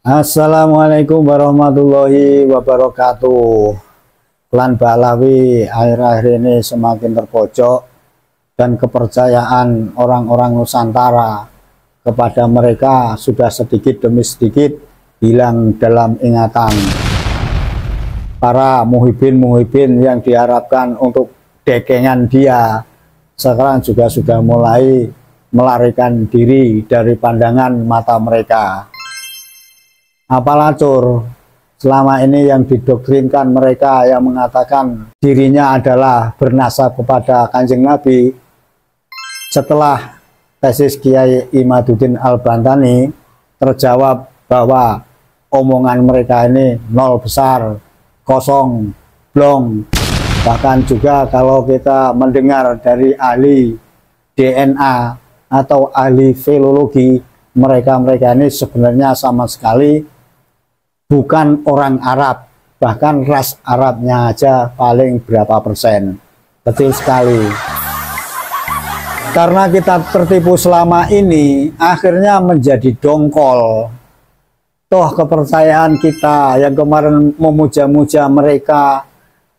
Assalamualaikum warahmatullahi wabarakatuh. Klan Ba'alawi akhir-akhir ini semakin terpojok dan kepercayaan orang-orang Nusantara kepada mereka sudah sedikit demi sedikit hilang dalam ingatan. Para muhibin-muhibin yang diharapkan untuk dekengan dia sekarang juga sudah mulai melarikan diri dari pandangan mata mereka. Apalah Cur, selama ini yang didoktrinkan mereka yang mengatakan dirinya adalah bernasab kepada Kanjeng Nabi, setelah tesis Kiai Imaduddin Al-Bantani terjawab bahwa omongan mereka ini nol besar, kosong, blong. Bahkan juga kalau kita mendengar dari ahli DNA atau ahli filologi, mereka-mereka ini sebenarnya sama sekali bukan orang Arab, bahkan ras Arabnya aja paling berapa persen. Kecil sekali. Karena kita tertipu selama ini, akhirnya menjadi dongkol. Toh kepercayaan kita yang kemarin memuja-muja mereka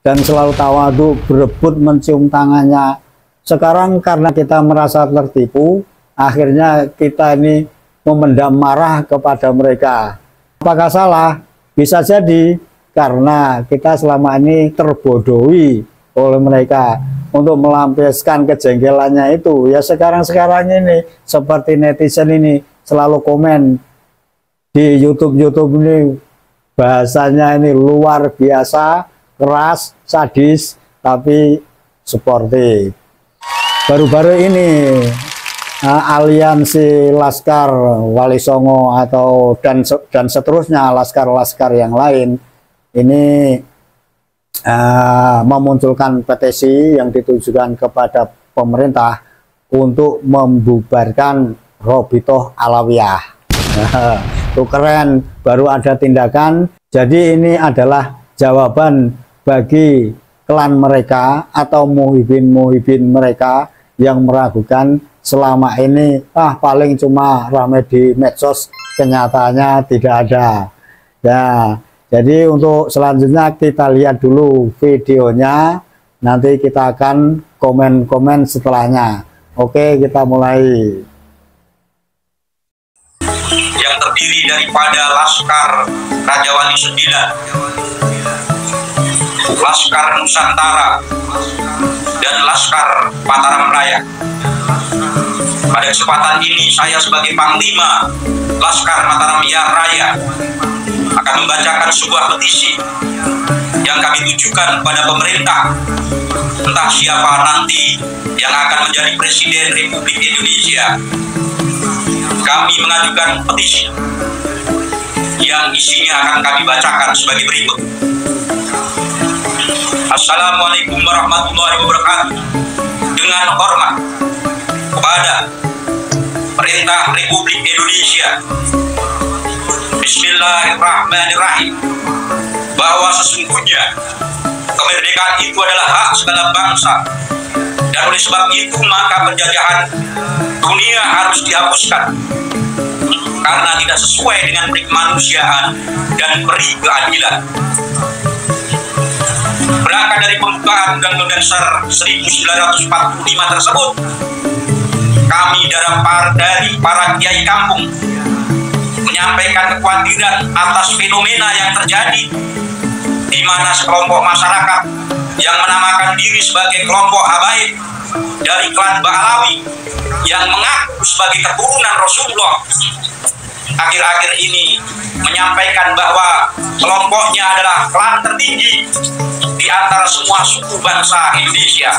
dan selalu tawadu berebut mencium tangannya, sekarang karena kita merasa tertipu, akhirnya kita ini memendam marah kepada mereka. Apakah salah? Bisa jadi karena kita selama ini terbodohi oleh mereka untuk melampiaskan kejengkelannya itu. Ya sekarang ini seperti netizen ini selalu komen di YouTube ini, bahasanya ini luar biasa, keras, sadis, tapi sporty. Baru-baru ini aliansi Laskar Wali Songo atau dan seterusnya laskar-laskar yang lain ini memunculkan petisi yang ditujukan kepada pemerintah untuk membubarkan Robitoh Alawiyah. Itu keren, baru ada tindakan. Jadi ini adalah jawaban bagi klan mereka atau muhibin-muhibin mereka yang meragukan selama ini paling cuma rame di medsos, kenyataannya tidak ada. Ya, jadi untuk selanjutnya kita lihat dulu videonya, nanti kita akan komen-komen setelahnya. Oke, kita mulai. Yang terdiri daripada Laskar Raja Wali IX, Laskar Nusantara, dan Laskar Mataram Raya. Pada kesempatan ini saya sebagai Panglima Laskar Mataram Raya akan membacakan sebuah petisi yang kami tujukan kepada pemerintah, entah siapa nanti yang akan menjadi Presiden Republik Indonesia. Kami mengajukan petisi yang isinya akan kami bacakan sebagai berikut. Assalamualaikum warahmatullahi wabarakatuh. Dengan hormat kepada Perintah Republik Indonesia, Bismillahirrahmanirrahim, bahwa sesungguhnya kemerdekaan itu adalah hak segala bangsa, dan oleh sebab itu maka penjajahan dunia harus dihapuskan karena tidak sesuai dengan kemanusiaan dan peri keadilan. Berangkat dari pembukaan Undang-Undang Dasar 1945 tersebut, kami dari para kiai kampung menyampaikan kekhawatiran atas fenomena yang terjadi di mana sekelompok masyarakat yang menamakan diri sebagai kelompok habaib dari klan Ba'alawi yang mengaku sebagai keturunan Rasulullah akhir-akhir ini menyampaikan bahwa kelompoknya adalah klan tertinggi di antara semua suku bangsa Indonesia.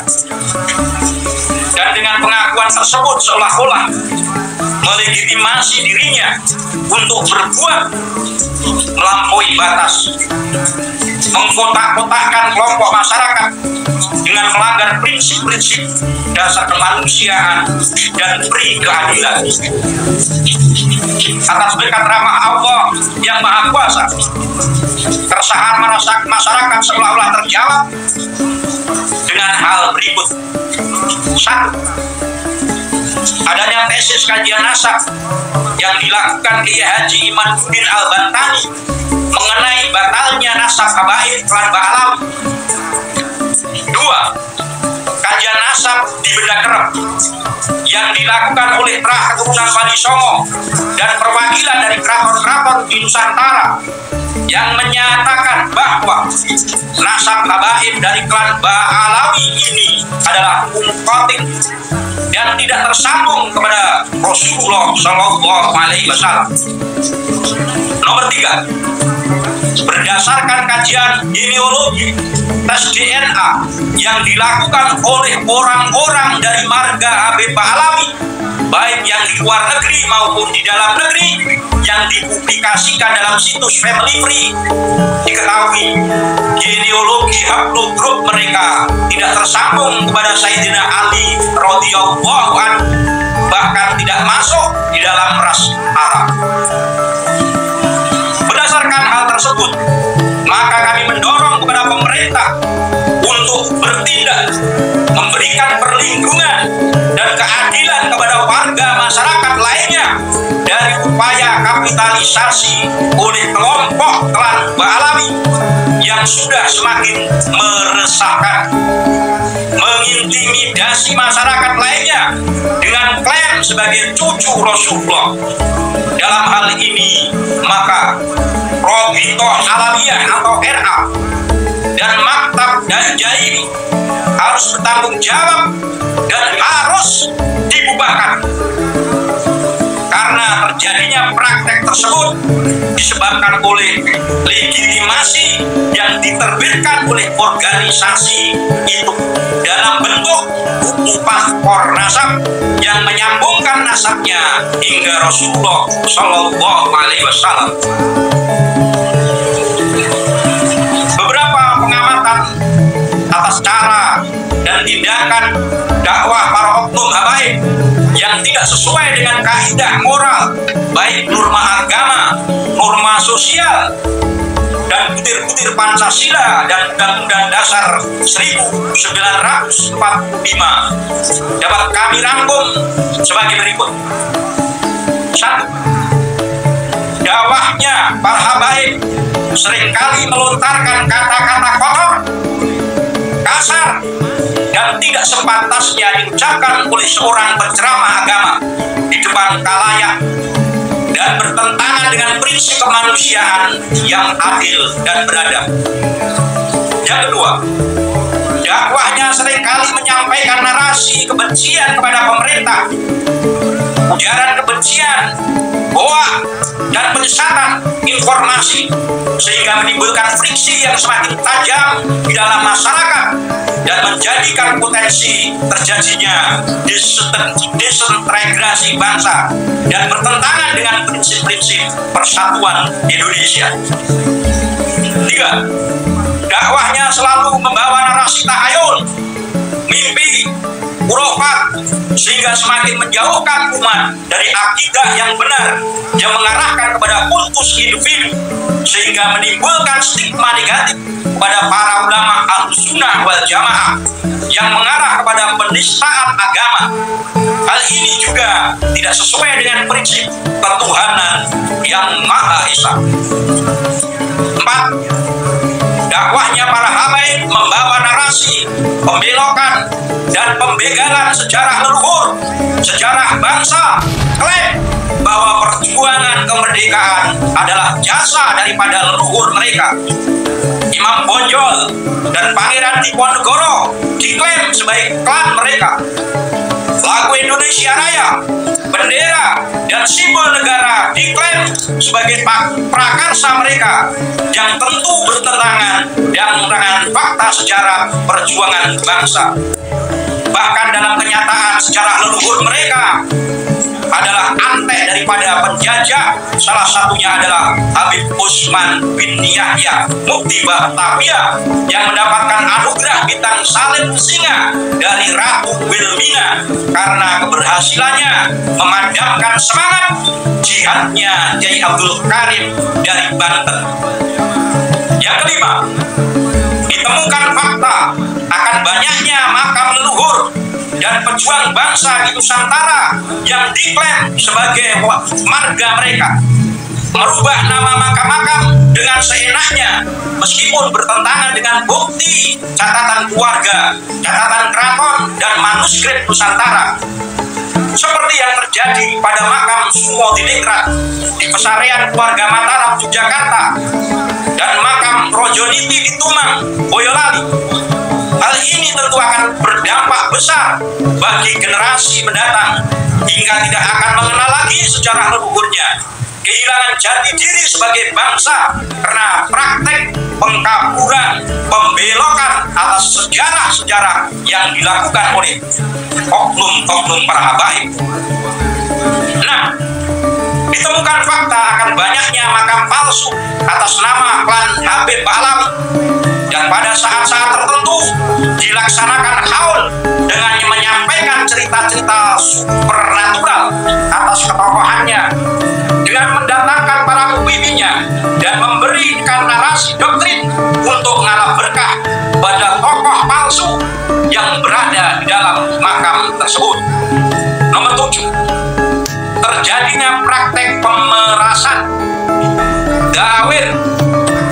Dan dengan pengakuan tersebut seolah-olah melegitimasi dirinya untuk berbuat melampaui batas, mengkotak-kotakkan kelompok masyarakat dengan melanggar prinsip-prinsip dasar kemanusiaan dan peri keadilan. Atas berkat rahmat Allah yang Maha Kuasa, keresahan masyarakat seolah-olah terjawab dengan hal berikut. 1. Adanya tesis kajian nasab yang dilakukan Kiai Haji Imaduddin Al-Bantani mengenai batalnya nasab habaib klan Ba'alawi. 2. Kajian nasab di Benda Kerep yang dilakukan oleh Trah Keturunan Wali Songo dan perwakilan dari keraton-keraton di Nusantara yang menyatakan bahwa nasab habaib dari klan Ba'alawi ini adalah munqati dan tidak tersambung kepada Rasulullah Shallallahu Alaihi Wasallam. Nomor 3, berdasarkan kajian genealogi tes DNA yang dilakukan oleh orang-orang dari marga Habib Ba'alawi, baik yang di luar negeri maupun di dalam negeri, yang dipublikasikan dalam situs Family Free, diketahui genealogi haplogrup mereka tidak tersambung kepada Sayyidina Ali radhiyallahu anhu, bahkan tidak masuk di dalam ras Arab. Berdasarkan hal tersebut, maka kami mendorong kepada pemerintah untuk bertindak, memberikan perlindungan dan keadilan kepada warga masyarakat lainnya dari upaya kapitalisasi oleh kelompok klan Ba'alawi yang sudah semakin meresahkan, mengintimidasi masyarakat lainnya dengan klaim sebagai cucu Rasulullah. Dalam hal ini, maka Robitoh Alawiyah atau RA dan Maktab Danjaili harus bertanggung jawab dan harus dibubarkan, karena terjadinya praktek tersebut disebabkan oleh legitimasi yang diterbitkan oleh organisasi itu dalam bentuk buku paspor nasab yang menyambungkan nasabnya hingga Rasulullah Shallallahu Alaihi Wasallam. Beberapa pengamatan atas cara dan tindakan dakwah para oknum habaib yang tidak sesuai dengan kaidah moral, baik norma agama, norma sosial, dan butir-butir Pancasila dan Undang-Undang Dasar 1945 dapat kami rangkum sebagai berikut. 1. Dakwahnya para habaib seringkali melontarkan kata-kata kotor, kasar, dan tidak sepantasnya diucapkan oleh seorang penceramah agama di depan khalayak dan bertentangan dengan prinsip kemanusiaan yang adil dan beradab. Yang kedua, dakwahnya seringkali menyampaikan narasi kebencian kepada pemerintah, ujaran kebencian, hoak, dan penyesatan informasi, sehingga menimbulkan friksi yang semakin tajam di dalam masyarakat dan menjadikan potensi terjadinya desintegrasi bangsa dan bertentangan dengan prinsip-prinsip persatuan Indonesia. 3. Dakwahnya selalu membawa narasi tahayul, mimpi, khurafat, sehingga semakin menjauhkan umat dari akidah yang benar yang mengarahkan kepada kultus individu, sehingga menimbulkan stigma negatif kepada para ulama Ahlussunnah wal Jamaah yang mengarah kepada penistaan agama. Hal ini juga tidak sesuai dengan prinsip ketuhanan yang Maha Esa. 4. Dakwahnya para habaib membawa narasi pembelokan dan pembegalan sejarah leluhur, sejarah bangsa, klaim bahwa perjuangan kemerdekaan adalah jasa daripada leluhur mereka. Imam Bonjol dan Pangeran Diponegoro diklaim sebagai klan mereka. Lagu Indonesia Raya, bendera, dan simbol negara diklaim sebagai prakarsa mereka yang tentu bertentangan dengan fakta sejarah perjuangan bangsa. Bahkan dalam kenyataan sejarah leluhur mereka adalah antek daripada penjajah, salah satunya adalah Habib Usman bin Yahya Mufti Batavia yang mendapatkan anugerah bintang salib singa dari Ratu Wilmina karena keberhasilannya memadamkan semangat jihadnya Kiai Abdul Karim dari Banten. Yang kelima, ditemukan fakta akan banyaknya makam leluhur dan pejuang bangsa di Nusantara yang diklaim sebagai marga mereka merubah nama makam-makam dengan seenaknya meskipun bertentangan dengan bukti catatan keluarga, catatan keraton, dan manuskrip Nusantara. Seperti yang terjadi pada makam Sumo Diningrat di Pesarian keluarga Mataram, Yogyakarta, dan makam Rojoniti di Tumang, Boyolali. Hal ini tentu akan berdampak besar bagi generasi mendatang hingga tidak akan mengenal lagi sejarah leluhurnya, kehilangan jati diri sebagai bangsa karena praktek pengkaburan, pembelokan atas sejarah-sejarah yang dilakukan oleh oknum-oknum para habaib. Nah, ditemukan fakta akan banyaknya makam palsu atas nama klan Habib Pahlawi, dan pada saat-saat tertentu dilaksanakan haul dengan menyampaikan cerita-cerita supernatural atas ketokohannya, dengan mendatangkan para pemimpinnya dan memberikan narasi doktrin untuk ngalah berkah pada tokoh palsu yang berada di dalam makam tersebut. Nomor 7, terjadinya praktek pemerasan, dawir,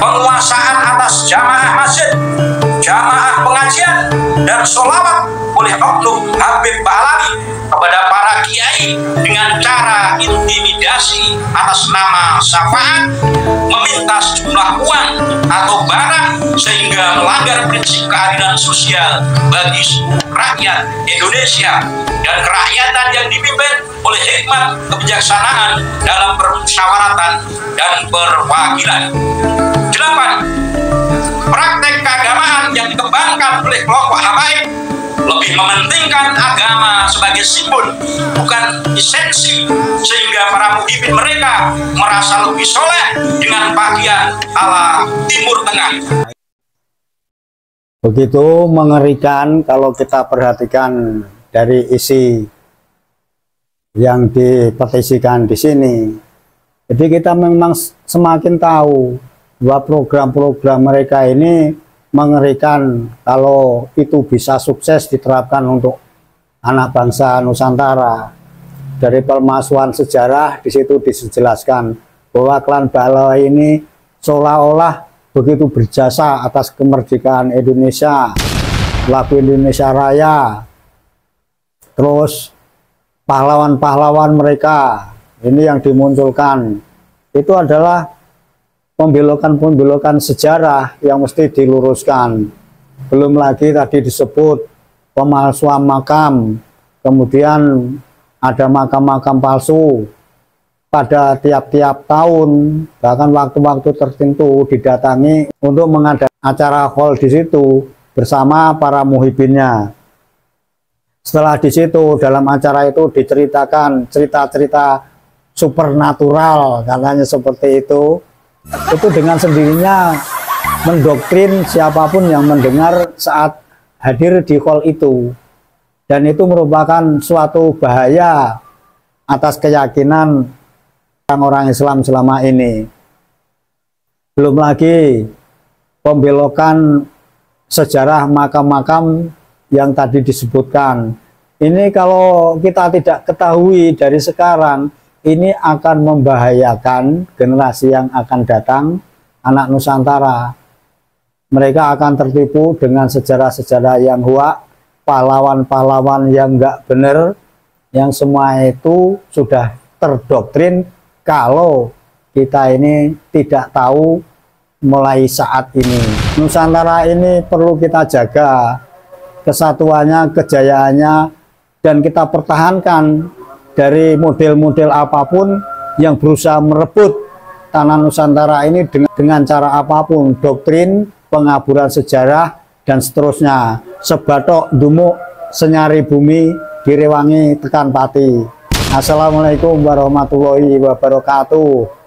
penguasaan atas jamaah masjid, jamaah pengajian, dan sholawat oleh oknum Habib Pahlawi kepada para kiai dengan cara intimidasi atas nama syafaat, meminta sejumlah uang atau barang sehingga melanggar prinsip keadilan sosial bagi seluruh rakyat Indonesia dan kerakyatan yang dipimpin oleh hikmat kebijaksanaan dalam permusyawaratan dan perwakilan. 8. Praktek keagamaan yang dikembangkan oleh kelompok habaib lebih mementingkan agama sebagai simbol, bukan esensi, sehingga para muhibin mereka merasa lebih soleh dengan pakaian ala Timur Tengah. Begitu mengerikan kalau kita perhatikan dari isi yang dipetisikan di sini. Jadi kita memang semakin tahu bahwa program-program mereka ini mengerikan kalau itu bisa sukses diterapkan untuk anak bangsa Nusantara. Dari pemalsuan sejarah di situ dijelaskan bahwa klan Pahlawi ini seolah-olah begitu berjasa atas kemerdekaan Indonesia, lagu Indonesia Raya, terus pahlawan-pahlawan mereka ini yang dimunculkan itu adalah pembelokan-pembelokan sejarah yang mesti diluruskan. Belum lagi tadi disebut pemalsuan makam, kemudian ada makam-makam palsu pada tiap-tiap tahun, bahkan waktu-waktu tertentu didatangi untuk mengadakan acara haul di situ bersama para muhibinnya. Setelah di situ dalam acara itu diceritakan cerita-cerita supernatural, katanya seperti itu dengan sendirinya mendoktrin siapapun yang mendengar saat hadir di hall itu, dan itu merupakan suatu bahaya atas keyakinan orang-orang Islam selama ini. Belum lagi pembelokan sejarah makam-makam yang tadi disebutkan. Ini kalau kita tidak ketahui dari sekarang, ini akan membahayakan generasi yang akan datang, anak Nusantara. Mereka akan tertipu dengan sejarah-sejarah yang hoak, pahlawan-pahlawan yang enggak benar, yang semua itu sudah terdoktrin kalau kita ini tidak tahu mulai saat ini. Nusantara ini perlu kita jaga kesatuannya, kejayaannya, dan kita pertahankan dari model-model apapun yang berusaha merebut tanah Nusantara ini dengan cara apapun, doktrin, pengaburan sejarah, dan seterusnya. Sebatok dumuk senyari bumi, direwangi tekan pati. Assalamualaikum warahmatullahi wabarakatuh.